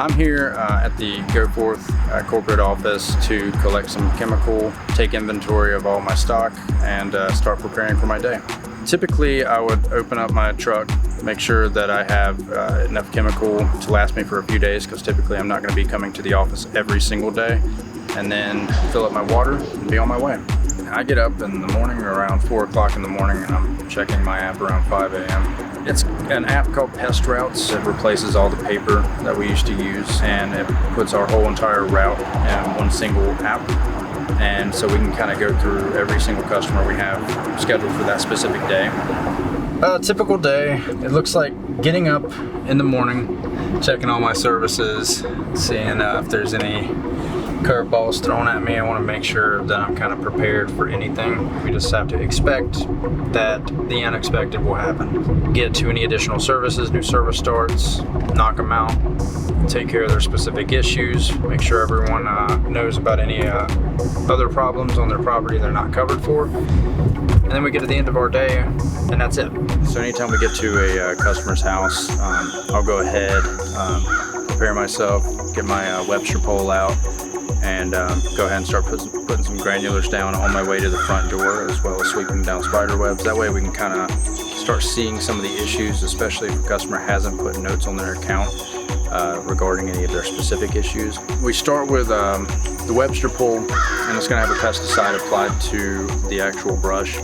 I'm here at the Go Forth corporate office to collect some chemical, take inventory of all my stock, and start preparing for my day. Typically, I would open up my truck, make sure that I have enough chemical to last me for a few days, because typically I'm not going to be coming to the office every single day, and then fill up my water and be on my way. I get up in the morning around 4 o'clock in the morning, and I'm checking my app around 5 a.m. It's an app called Pest Routes. It replaces all the paper that we used to use, and it puts our whole entire route in one single app. And so we can kind of go through every single customer we have scheduled for that specific day. A typical day, it looks like getting up in the morning, checking all my services, seeing if there's any curveballs thrown at me. I want to make sure that I'm kind of prepared for anything. We just have to expect that the unexpected will happen. Get to any additional services, new service starts, knock them out, take care of their specific issues, make sure everyone knows about any other problems on their property they're not covered for. And then we get to the end of our day, and that's it. So anytime we get to a customer's house, I'll go ahead, prepare myself, get my Webster pole out, and go ahead and start putting some granulars down on my way to the front door, as well as sweeping down spider webs. That way we can kind of start seeing some of the issues, especially if a customer hasn't put notes on their account regarding any of their specific issues. We start with the Webster pole, and it's going to have a pesticide applied to the actual brush,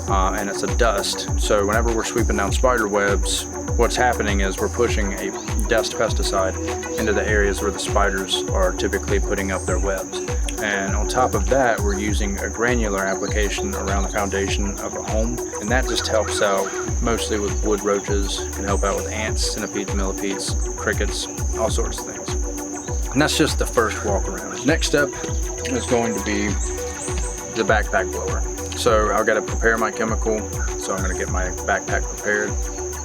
and it's a dust. So whenever we're sweeping down spider webs, what's happening is we're pushing a dust pesticide into the areas where the spiders are typically putting up their webs. And on top of that, we're using a granular application around the foundation of a home, and that just helps out mostly with wood roaches, can help out with ants, centipedes, millipedes, crickets, all sorts of things. And that's just the first walk around. Next step is going to be the backpack blower. So I've got to prepare my chemical, so I'm going to get my backpack prepared,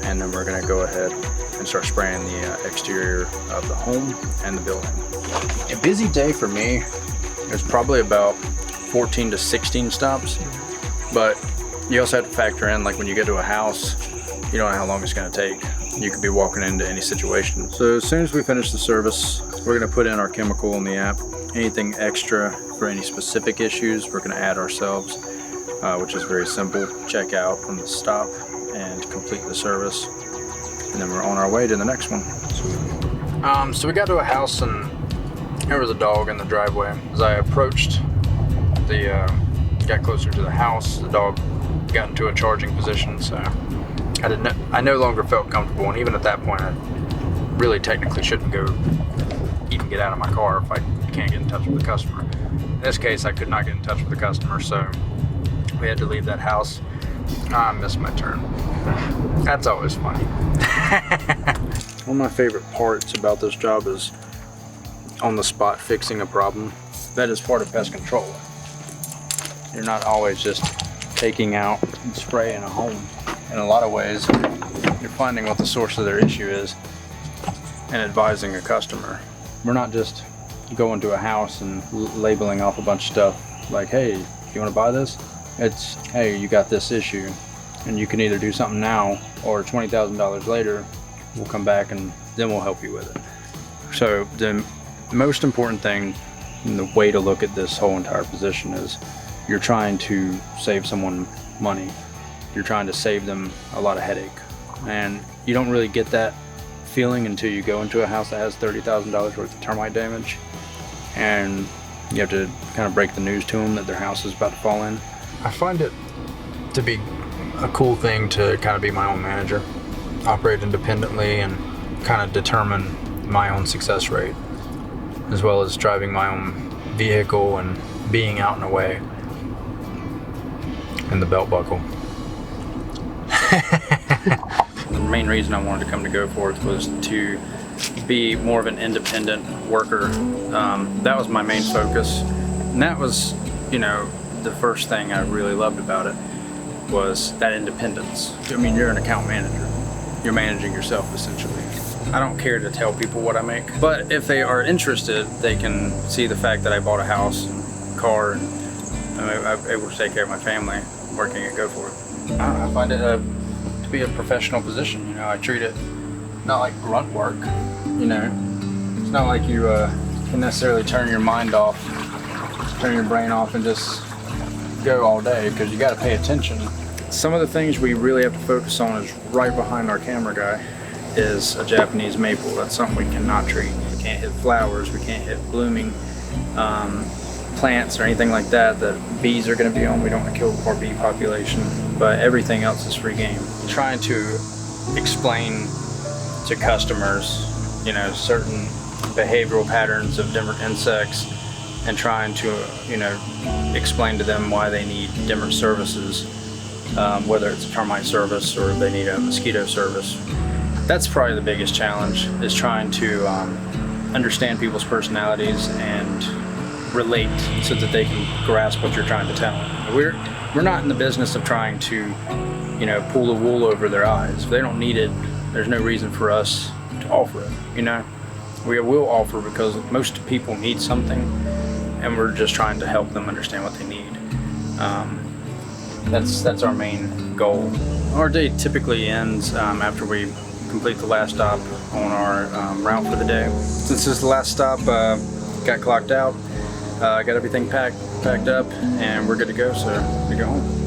and then we're going to go ahead and start spraying the exterior of the home and the building. A busy day for me is probably about 14 to 16 stops, but you also have to factor in, like when you get to a house, you don't know how long it's going to take. You could be walking into any situation. So as soon as we finish the service, we're going to put in our chemical in the app. Anything extra for any specific issues, we're going to add ourselves, which is very simple. Check out from the stop and complete the service, and then we're on our way to the next one. So we got to a house, and there was a dog in the driveway. As I approached got closer to the house, the dog got into a charging position, so I no longer felt comfortable, and even at that point I really technically shouldn't even get out of my car if I can't get in touch with the customer. In this case, I could not get in touch with the customer, so we had to leave that house. I missed my turn. That's always funny. One of my favorite parts about this job is on the spot fixing a problem. That is part of pest control. You're not always just taking out and spraying a home. In a lot of ways, you're finding what the source of their issue is and advising a customer. We're not just going to a house and labeling off a bunch of stuff like, hey, you want to buy this? It's, hey, you got this issue, and you can either do something now, or $20,000 later, we'll come back and then we'll help you with it. So the most important thing, and the way to look at this whole entire position, is you're trying to save someone money. You're trying to save them a lot of headache. And you don't really get that feeling until you go into a house that has $30,000 worth of termite damage, and you have to kind of break the news to them that their house is about to fall in. I find it to be a cool thing to kind of be my own manager, operate independently, and kind of determine my own success rate, as well as driving my own vehicle and being out and away in the belt buckle. The main reason I wanted to come to Go Forth was to be more of an independent worker. That was my main focus, and that was, the first thing I really loved about it was that independence. I mean, you're an account manager. You're managing yourself, essentially. I don't care to tell people what I make, but if they are interested, they can see the fact that I bought a house and car, and I'm able to take care of my family working at Go Forth. I find it to be a professional position. I treat it not like grunt work. It's not like you can necessarily turn your mind off, turn your brain off and just go all day, because you got to pay attention. Some of the things we really have to focus on is right behind our camera guy is a Japanese maple. That's something we cannot treat. We can't hit flowers, we can't hit blooming plants or anything like that that bees are going to be on. We don't want to kill our bee population, but everything else is free game. Trying to explain to customers, you know, certain behavioral patterns of different insects, and trying to, you know, explain to them why they need different services, whether it's a termite service or they need a mosquito service. That's probably the biggest challenge, is trying to understand people's personalities and relate so that they can grasp what you're trying to tell them. We're not in the business of trying to, you know, pull the wool over their eyes. If they don't need it, there's no reason for us to offer it, you know? We will offer because most people need something, and we're just trying to help them understand what they need. That's our main goal. Our day typically ends after we complete the last stop on our route for the day. Since this is the last stop, got clocked out, got everything packed up, and we're good to go, so we go home.